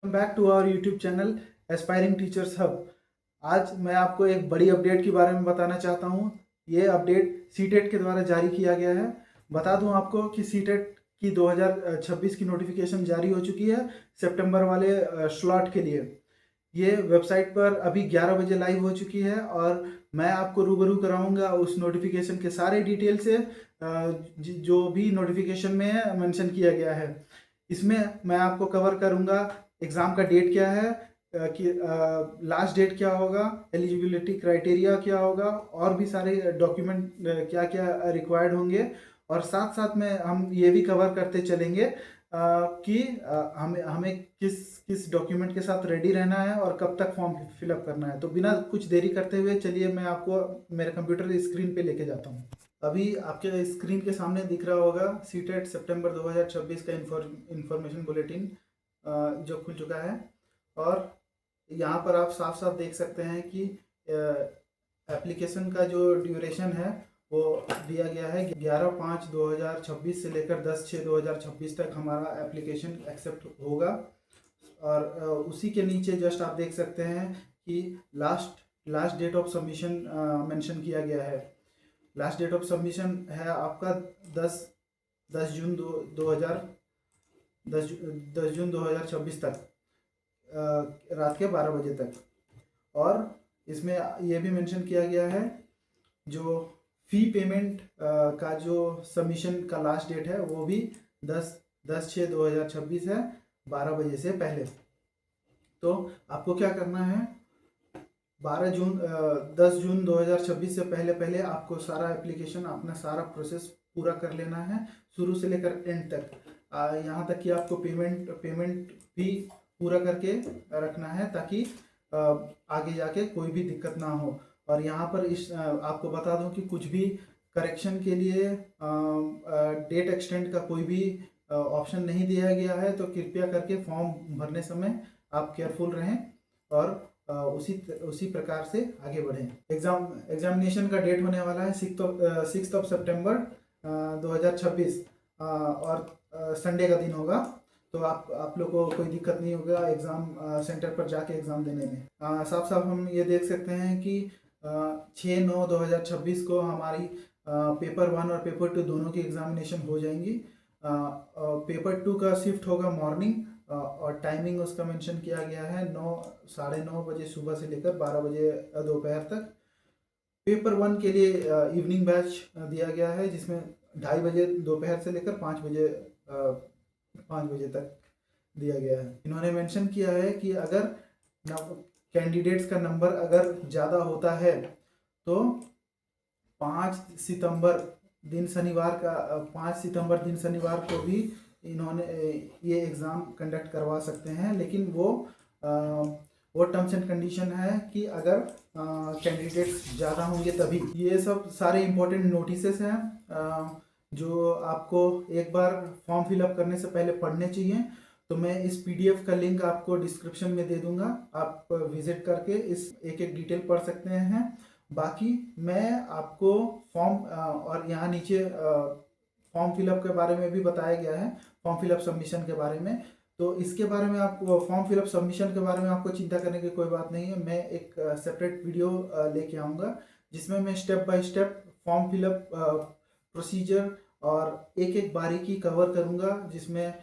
Back to our YouTube channel aspiring teachers hub. आज मैं आपको एक बड़ी अपडेट के बारे में बताना चाहता हूँ। ये अपडेट सीटेट के द्वारा जारी किया गया है। बता दूं आपको कि सीटेट की 2026 की नोटिफिकेशन जारी हो चुकी है सितंबर वाले स्लॉट के लिए। ये वेबसाइट पर अभी 11 बजे लाइव हो चुकी है और मैं आपको रूबरू कराऊंगा उस नोटिफिकेशन के सारे डिटेल से, जो भी नोटिफिकेशन में मेंशन किया गया है। इसमें मैं आपको कवर करूंगा एग्ज़ाम का डेट क्या है, कि लास्ट डेट क्या होगा, एलिजिबिलिटी क्राइटेरिया क्या होगा, और भी सारे डॉक्यूमेंट क्या क्या रिक्वायर्ड होंगे। और साथ साथ में हम ये भी कवर करते चलेंगे कि हमें हमें किस किस डॉक्यूमेंट के साथ रेडी रहना है और कब तक फॉर्म फिलअप करना है। तो बिना कुछ देरी करते हुए चलिए मैं आपको मेरे कंप्यूटर स्क्रीन पे लेके जाता हूँ। अभी आपके स्क्रीन के सामने दिख रहा होगा सीटेट सितंबर 2026 का इंफॉर्मेशन बुलेटिन जो खुल चुका है। और यहाँ पर आप साफ साफ देख सकते हैं कि एप्लीकेशन का जो ड्यूरेशन है वो दिया गया है 11/5/2026 से लेकर 10/6/2026 तक हमारा एप्लीकेशन एक्सेप्ट होगा। और उसी के नीचे जस्ट आप देख सकते हैं कि last date of submission mentioned किया गया है। लास्ट डेट ऑफ सबमिशन है आपका 10 जून 2026 तक, रात के 12 बजे तक। और इसमें ये भी मेंशन किया गया है जो फ़ी पेमेंट का जो सबमिशन का लास्ट डेट है वो भी 10/6/2026 है, 12 बजे से पहले। तो आपको क्या करना है, 10 जून 2026 से पहले पहले आपको सारा एप्लीकेशन अपना सारा प्रोसेस पूरा कर लेना है, शुरू से लेकर एंड तक। यहाँ तक कि आपको पेमेंट भी पूरा करके रखना है ताकि आगे जाके कोई भी दिक्कत ना हो। और यहाँ पर आपको बता दूं कि कुछ भी करेक्शन के लिए डेट एक्सटेंड का कोई भी ऑप्शन नहीं दिया गया है। तो कृपया करके फॉर्म भरने समय आप केयरफुल रहें और उसी प्रकार से आगे बढ़ें। एग्जामिनेशन का डेट होने वाला है 6 सितंबर 2026, और संडे का दिन होगा। तो आप लोग को कोई दिक्कत नहीं होगा एग्ज़ाम सेंटर पर जाके एग्ज़ाम देने में। साफ साफ हम ये देख सकते हैं कि 6/9/2026 को हमारी पेपर 1 और पेपर 2 दोनों की एग्जामिनेशन हो जाएंगी। पेपर 2 का शिफ्ट होगा मॉर्निंग, और टाइमिंग उसका मेंशन किया गया है 9 साढ़े 9 बजे सुबह से लेकर 12 बजे दोपहर तक। पेपर 1 के लिए इवनिंग बैच दिया गया है जिसमें 2:30 बजे दोपहर से लेकर 5 बजे तक दिया गया है। इन्होंने मेंशन किया है कि अगर कैंडिडेट्स का नंबर अगर ज़्यादा होता है तो 5 सितंबर 5 सितंबर दिन शनिवार को भी इन्होंने ये एग्ज़ाम कंडक्ट करवा सकते हैं। लेकिन वो टर्म्स एंड कंडीशन है कि अगर कैंडिडेट्स ज़्यादा होंगे तभी। ये सब सारे इम्पोर्टेंट नोटिसेस हैं जो आपको एक बार फॉर्म फिलअप करने से पहले पढ़ने चाहिए। तो मैं इस पीडीएफ का लिंक आपको डिस्क्रिप्शन में दे दूंगा, आप विजिट करके इस एक एक डिटेल पढ़ सकते हैं। बाकी मैं आपको फॉर्म और यहाँ नीचे फॉर्म फिलअप के बारे में भी बताया गया है, फॉर्म फिलअप सबमिशन के बारे में। तो इसके बारे में आपको फॉर्म फिलअप सबमिशन के बारे में आपको चिंता करने की कोई बात नहीं है। मैं एक सेपरेट वीडियो लेके आऊँगा जिसमें मैं step by step form fill up procedure और एक एक बारीकी कवर करूँगा, जिसमें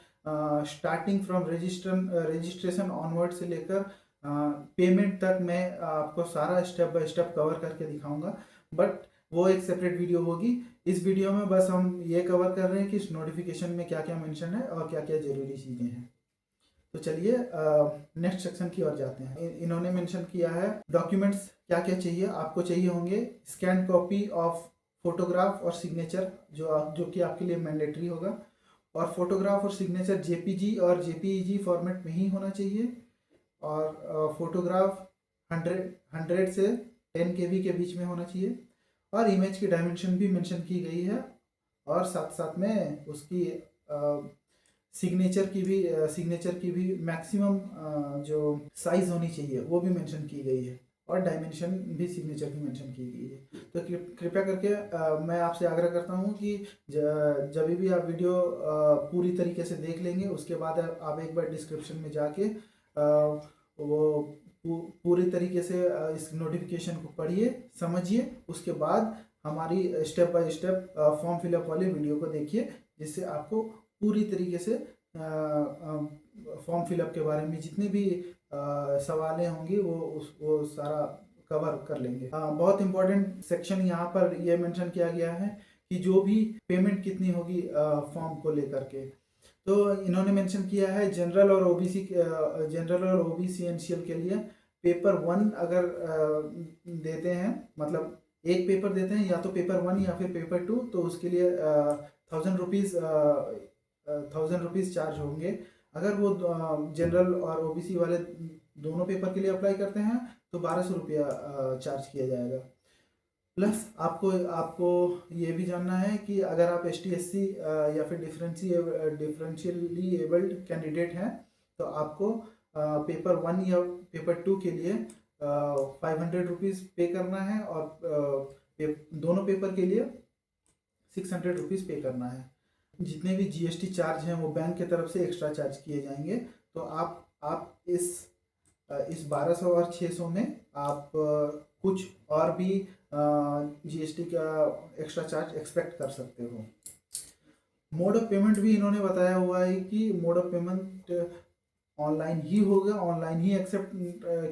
स्टार्टिंग फ्रॉम रजिस्ट्रेशन ऑनवर्ड से लेकर पेमेंट तक मैं आपको सारा स्टेप बाय स्टेप कवर करके दिखाऊंगा। बट वो एक सेपरेट वीडियो होगी। इस वीडियो में बस हम ये कवर कर रहे हैं कि इस नोटिफिकेशन में क्या क्या मेंशन है और क्या क्या ज़रूरी चीज़ें हैं। तो चलिए नेक्स्ट सेक्शन की ओर जाते हैं। इन्होंने मेंशन किया है डॉक्यूमेंट्स क्या क्या चाहिए। आपको चाहिए होंगे स्कैन कॉपी ऑफ फोटोग्राफ और सिग्नेचर, जो कि आपके लिए मैंडेटरी होगा। और फोटोग्राफ और सिग्नेचर जेपीजी और जेपीईजी फॉर्मेट में ही होना चाहिए। और फोटोग्राफ 100 से 10 केबी के बीच में होना चाहिए। और इमेज की डायमेंशन भी मेंशन की गई है। और साथ साथ में उसकी सिग्नेचर की भी मैक्सिमम जो साइज होनी चाहिए वो भी मेंशन की गई है। और डायमेंशन भी सिग्नेचर की मेंशन की गई है। तो कृपया करके मैं आपसे आग्रह करता हूँ कि जब भी आप वीडियो पूरी तरीके से देख लेंगे उसके बाद आप एक बार डिस्क्रिप्शन में जाके वो पूरी तरीके से इस नोटिफिकेशन को पढ़िए, समझिए, उसके बाद हमारी step by step form fill up वाले वीडियो को देखिए, जिससे आपको पूरी तरीके से फॉर्म फिलअप के बारे में जितने भी सवालें होंगी वो सारा कवर कर लेंगे। बहुत इंपॉर्टेंट सेक्शन यहाँ पर ये मेंशन किया गया है कि जो भी पेमेंट कितनी होगी फॉर्म को लेकर के, तो इन्होंने मेंशन किया है जनरल और ओबीसी एनसीएल के लिए पेपर 1 अगर देते हैं, मतलब एक पेपर देते हैं, या तो पेपर 1 या फिर पेपर 2, तो उसके लिए 1000 रुपीज़ चार्ज होंगे। अगर वो जनरल और ओबीसी वाले दोनों पेपर के लिए अप्लाई करते हैं तो 1200 रुपया चार्ज किया जाएगा। प्लस आपको ये भी जानना है कि अगर आप ST/SC या फिर डिफरेंशियली एबल्ड कैंडिडेट हैं तो आपको पेपर 1 या पेपर 2 के लिए 500 रुपीज़ पे करना है, और दोनों पेपर के लिए 600 रुपीज़ पे करना है। जितने भी GST चार्ज हैं वो बैंक के तरफ से एक्स्ट्रा चार्ज किए जाएंगे। तो आप इस 1200 और 600 में आप कुछ और भी GST का एक्स्ट्रा चार्ज एक्सपेक्ट कर सकते हो। मोड ऑफ पेमेंट भी इन्होंने बताया हुआ है कि मोड ऑफ पेमेंट ऑनलाइन ही होगा, ऑनलाइन ही एक्सेप्ट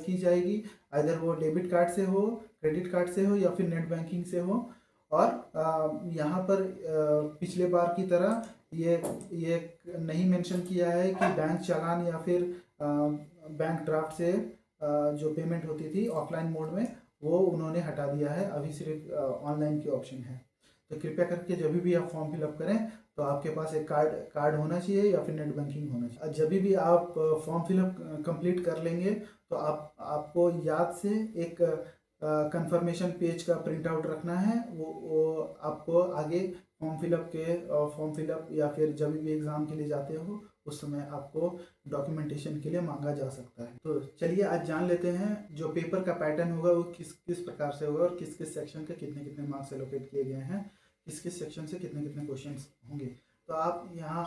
की जाएगी, अगर वो डेबिट कार्ड से हो, क्रेडिट कार्ड से हो या फिर नेट बैंकिंग से हो। और यहाँ पर पिछले बार की तरह ये नहीं मेंशन किया है कि बैंक चालान या फिर बैंक ड्राफ्ट से जो पेमेंट होती थी ऑफलाइन मोड में, वो उन्होंने हटा दिया है। अभी सिर्फ ऑनलाइन की ऑप्शन है। तो कृपया करके जब भी आप फॉर्म फिलअप करें तो आपके पास एक कार्ड होना चाहिए या फिर नेट बैंकिंग होना चाहिए। जब भी आप फॉर्म फिलअप कंप्लीट कर लेंगे तो आपको याद से एक कंफर्मेशन पेज का प्रिंट आउट रखना है। वो आपको आगे फॉर्म फिलअप या फिर जब भी एग्ज़ाम के लिए जाते हो उस समय आपको डॉक्यूमेंटेशन के लिए मांगा जा सकता है। तो चलिए आज जान लेते हैं जो पेपर का पैटर्न होगा वो किस प्रकार से होगा, और किस किस सेक्शन के कितने कितने मार्क्स एलोकेट किए गए हैं, किस किस सेक्शन से कितने कितने क्वेश्चंस होंगे। तो आप यहाँ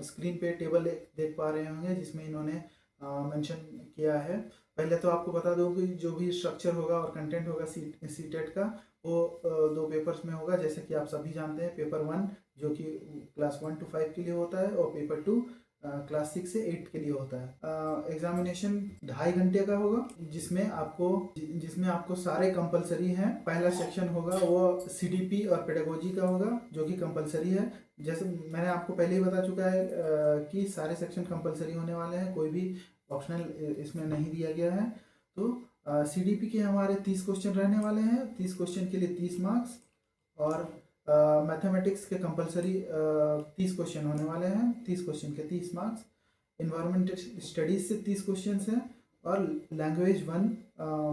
स्क्रीन पे टेबल देख पा रहे होंगे जिसमें इन्होंने मेंशन किया है। पहले तो आपको बता दूं कि जो भी स्ट्रक्चर होगा और कंटेंट होगा सीटेट का, वो 2 पेपर्स में होगा, जैसे कि आप सभी जानते हैं। पेपर 1 जो कि क्लास 1 to 5 के लिए होता है, और पेपर 2 क्लास 6 से 8 के लिए होता है। एग्जामिनेशन 2.5 घंटे का होगा, जिसमें आपको सारे कंपलसरी हैं। पहला सेक्शन होगा वो CDP और पेडागोजी का होगा, जो कि कंपलसरी है। जैसे मैंने आपको पहले ही बता चुका है कि सारे सेक्शन कंपलसरी होने वाले हैं, कोई भी ऑप्शनल इसमें नहीं दिया गया है। तो CDP के हमारे 30 क्वेश्चन रहने वाले हैं। 30 क्वेश्चन के लिए 30 मार्क्स, और मैथमेटिक्स के कंपलसरी 30 क्वेश्चन होने वाले हैं। 30 क्वेश्चन के 30 मार्क्स। इन्वायरमेंटल स्टडीज से 30 क्वेश्चन है, और लैंग्वेज 1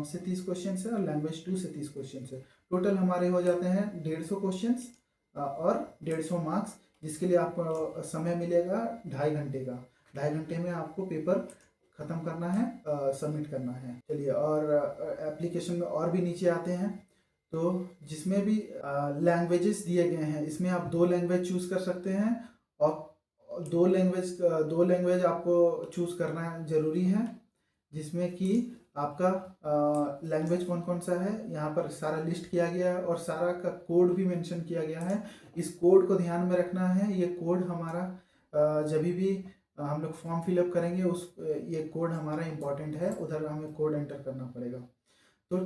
से 30 क्वेश्चन है, और लैंग्वेज 2 से 30 क्वेश्चन है। टोटल हमारे हो जाते हैं 150 क्वेश्चन और 150 मार्क्स, जिसके लिए आपको समय मिलेगा 2.5 घंटे का। 2.5 घंटे में आपको पेपर ख़त्म करना है, सबमिट करना है। चलिए, और एप्लीकेशन में और भी नीचे आते हैं, तो जिसमें भी लैंग्वेजेस दिए गए हैं, इसमें आप 2 लैंग्वेज चूज़ कर सकते हैं, और 2 लैंग्वेज आपको चूज़ करना ज़रूरी है, जिसमें कि आपका लैंग्वेज कौन कौन सा है यहाँ पर सारा लिस्ट किया गया है, और सारा का कोड भी मेंशन किया गया है। इस कोड को ध्यान में रखना है। ये कोड हमारा जब भी हम लोग फॉर्म फिलअप करेंगे ये कोड हमारा इम्पॉर्टेंट है, उधर हमें कोड एंटर करना पड़ेगा। तो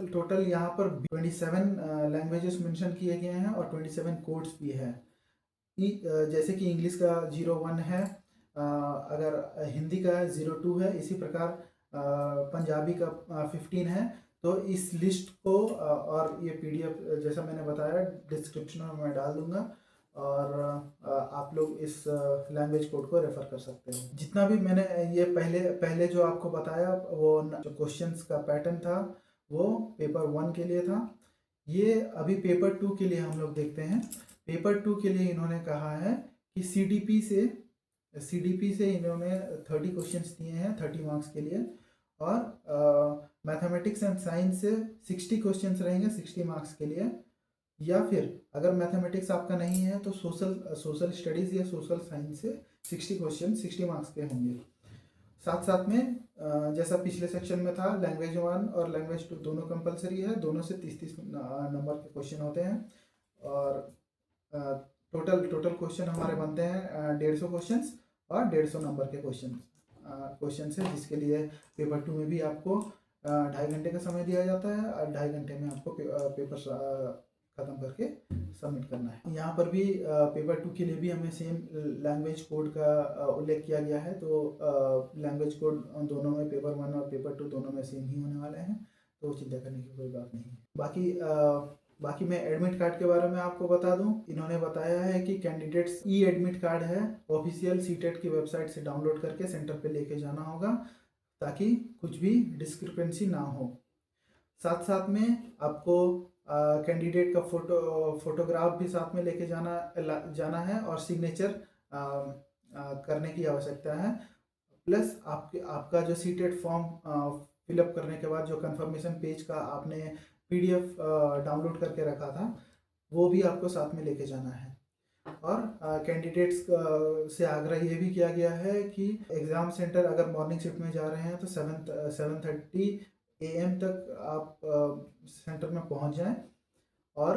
टोटल यहाँ पर 27 लैंग्वेजेस मेंशन किए गए हैं, और 27 कोड्स भी है। जैसे कि इंग्लिश का 01 है, अगर हिंदी का 02 है, इसी प्रकार पंजाबी का 15 है। तो इस लिस्ट को और ये PDF जैसा मैंने बताया डिस्क्रिप्शन में मैं डाल दूंगा, और आप लोग इस लैंग्वेज कोड को रेफर कर सकते हैं। जितना भी मैंने ये पहले जो आपको बताया, वो जो क्वेश्चंस का पैटर्न था वो पेपर 1 के लिए था। ये अभी पेपर 2 के लिए हम लोग देखते हैं। पेपर 2 के लिए इन्होंने कहा है कि CDP से इन्होंने 30 क्वेश्चंस दिए हैं 30 मार्क्स के लिए, और मैथमेटिक्स एंड साइंस से 60 क्वेश्चंस रहेंगे 60 मार्क्स के लिए। या फिर अगर मैथमेटिक्स आपका नहीं है तो सोशल स्टडीज़ या सोशल साइंस से 60 क्वेश्चन 60 मार्क्स के होंगे। साथ साथ में जैसा पिछले सेक्शन में था, लैंग्वेज 1 और लैंग्वेज 2 दोनों कंपलसरी है, दोनों से 30-30 नंबर के क्वेश्चन होते हैं। और टोटल क्वेश्चन हमारे बनते हैं 150 क्वेश्चन और 150 नंबर के क्वेश्चन है, जिसके लिए पेपर 2 में भी आपको 2.5 घंटे का समय दिया जाता है और 2.5 घंटे में आपको पेपर ख़त्म करके सबमिट करना है। यहाँ पर भी पेपर 2 के लिए भी हमें सेम लैंग्वेज कोड का उल्लेख किया गया है। तो लैंग्वेज कोड दोनों में, पेपर 1 और पेपर 2 दोनों में सेम ही होने वाले हैं, तो चिंता करने की कोई बात नहीं है। बाकी मैं एडमिट कार्ड के बारे में आपको बता दूं, इन्होंने बताया है कि कैंडिडेट्स ई एडमिट कार्ड है, ऑफिशियल सीटेट की वेबसाइट से डाउनलोड करके सेंटर पे लेके जाना होगा, ताकि कुछ भी डिस्क्रिपेंसी ना हो। साथ साथ में आपको कैंडिडेट का फोटोग्राफ भी साथ में लेके जाना है और सिग्नेचर करने की आवश्यकता है। प्लस आपका जो सीटेट फॉर्म फिलअप करने के बाद जो कंफर्मेशन पेज का आपने पीडीएफ डाउनलोड करके रखा था, वो भी आपको साथ में लेके जाना है। और कैंडिडेट्स से आग्रह ये भी किया गया है कि एग्ज़ाम सेंटर अगर मॉर्निंग शिफ्ट में जा रहे हैं तो 7:30 AM तक आप सेंटर में पहुंच जाएं। और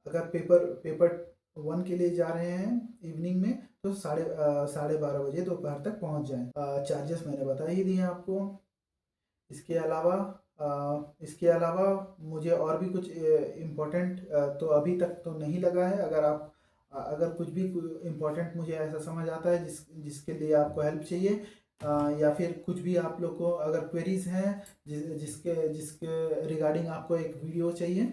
अगर पेपर 1 के लिए जा रहे हैं इवनिंग में, तो 12:30 बजे दोपहर तक पहुंच जाएं। चार्जेस मैंने बता ही दिए आपको। इसके अलावा मुझे और भी कुछ इम्पोर्टेंट तो अभी तक तो नहीं लगा है। अगर कुछ भी इम्पोर्टेंट मुझे ऐसा समझ आता है जिसके लिए आपको हेल्प चाहिए, या फिर कुछ भी आप लोग को अगर क्वेरीज हैं जिसके रिगार्डिंग आपको एक वीडियो चाहिए,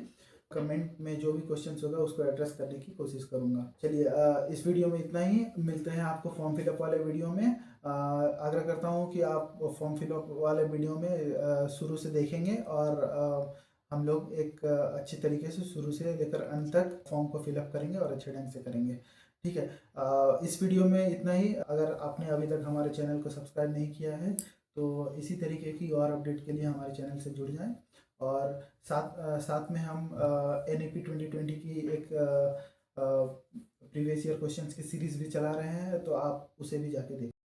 कमेंट में जो भी क्वेश्चंस होगा उसको एड्रेस करने की कोशिश करूंगा। चलिए, इस वीडियो में इतना ही। मिलते हैं आपको फॉर्म फिलअप वाले वीडियो में। आग्रह करता हूं कि आप फॉर्म फिलअप वाले वीडियो में शुरू से देखेंगे और हम लोग एक अच्छी तरीके से शुरू से लेकर अंत तक फॉर्म को फिलअप करेंगे और अच्छे ढंग से करेंगे। ठीक है, इस वीडियो में इतना ही। अगर आपने अभी तक हमारे चैनल को सब्सक्राइब नहीं किया है तो इसी तरीके की और अपडेट के लिए हमारे चैनल से जुड़ जाएं। और साथ में हम NEP 2020 की एक प्रीवियस ईयर क्वेश्चंस की सीरीज़ भी चला रहे हैं, तो आप उसे भी जाके देखें।